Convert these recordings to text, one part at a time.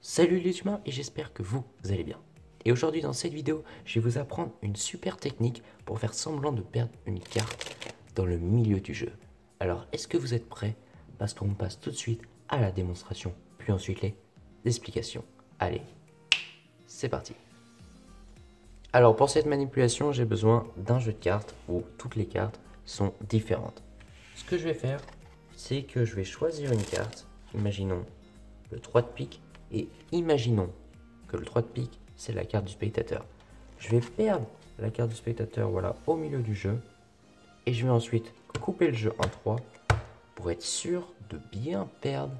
Salut les humains et j'espère que vous allez bien. Et aujourd'hui dans cette vidéo, je vais vous apprendre une super technique pour faire semblant de perdre une carte dans le milieu du jeu. Alors est-ce que vous êtes prêts? Parce qu'on passe tout de suite à la démonstration, puis ensuite les explications. Allez, c'est parti. Alors pour cette manipulation, j'ai besoin d'un jeu de cartes où toutes les cartes sont différentes. Ce que je vais faire, c'est que je vais choisir une carte, imaginons le 3 de pique. Et imaginons que le 3 de pique, c'est la carte du spectateur. Je vais perdre la carte du spectateur voilà, au milieu du jeu. Et je vais ensuite couper le jeu en 3 pour être sûr de bien perdre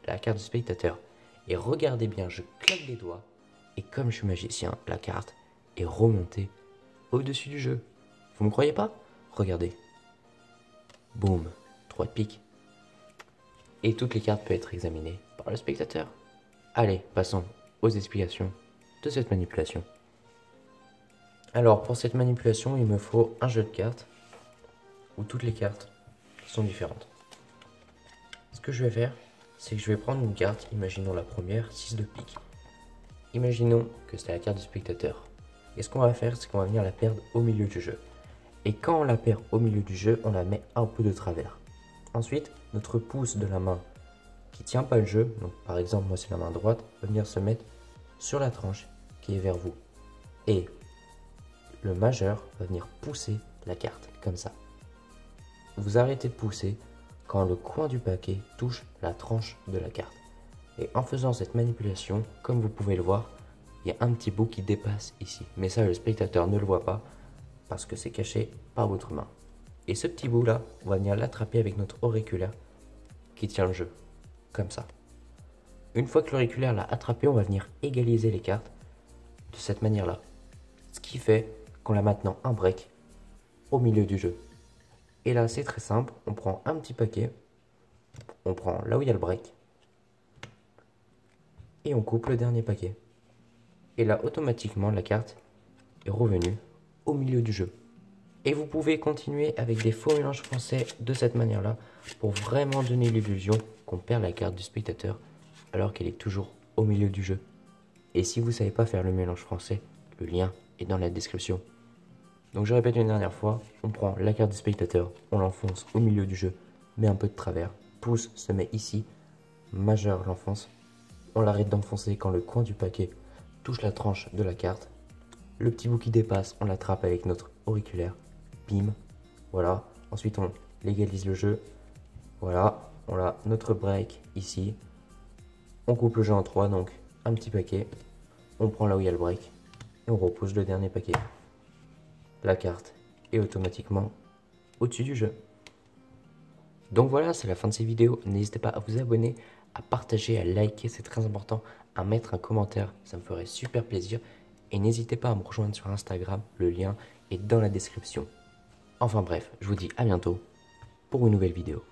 la carte du spectateur. Et regardez bien, je claque des doigts. Et comme je suis magicien, la carte est remontée au-dessus du jeu. Vous me croyez pas? Regardez. Boum, 3 de pique. Et toutes les cartes peuvent être examinées par le spectateur. Allez, passons aux explications de cette manipulation. Alors, pour cette manipulation, il me faut un jeu de cartes où toutes les cartes sont différentes. Ce que je vais faire, c'est que je vais prendre une carte, imaginons la première, 6 de pique. Imaginons que c'est la carte du spectateur. Et ce qu'on va faire, c'est qu'on va venir la perdre au milieu du jeu. Et quand on la perd au milieu du jeu, on la met un peu de travers. Ensuite, notre pouce de la main qui tient pas le jeu, donc par exemple moi c'est la main droite, va venir se mettre sur la tranche qui est vers vous. Et le majeur va venir pousser la carte, comme ça. Vous arrêtez de pousser quand le coin du paquet touche la tranche de la carte. Et en faisant cette manipulation, comme vous pouvez le voir, il y a un petit bout qui dépasse ici. Mais ça le spectateur ne le voit pas parce que c'est caché par votre main. Et ce petit bout là, on va venir l'attraper avec notre auriculaire qui tient le jeu. Comme ça. Une fois que l'auriculaire l'a attrapé, on va venir égaliser les cartes de cette manière-là. Ce qui fait qu'on a maintenant un break au milieu du jeu. Et là, c'est très simple. On prend un petit paquet, on prend là où il y a le break, et on coupe le dernier paquet. Et là, automatiquement, la carte est revenue au milieu du jeu. Et vous pouvez continuer avec des faux mélanges français de cette manière-là pour vraiment donner l'illusion qu'on perd la carte du spectateur alors qu'elle est toujours au milieu du jeu. Et si vous ne savez pas faire le mélange français, le lien est dans la description. Donc je répète une dernière fois, on prend la carte du spectateur, on l'enfonce au milieu du jeu, met un peu de travers, pouce se met ici, majeur l'enfonce, on l'arrête d'enfoncer quand le coin du paquet touche la tranche de la carte, le petit bout qui dépasse, on l'attrape avec notre auriculaire, bim, voilà, ensuite on légalise le jeu, voilà, on a notre break ici, on coupe le jeu en 3, donc un petit paquet, on prend là où il y a le break, et on repousse le dernier paquet. La carte est automatiquement au-dessus du jeu. Donc voilà, c'est la fin de cette vidéo, n'hésitez pas à vous abonner, à partager, à liker, c'est très important, à mettre un commentaire, ça me ferait super plaisir, et n'hésitez pas à me rejoindre sur Instagram, le lien est dans la description. Enfin bref, je vous dis à bientôt pour une nouvelle vidéo.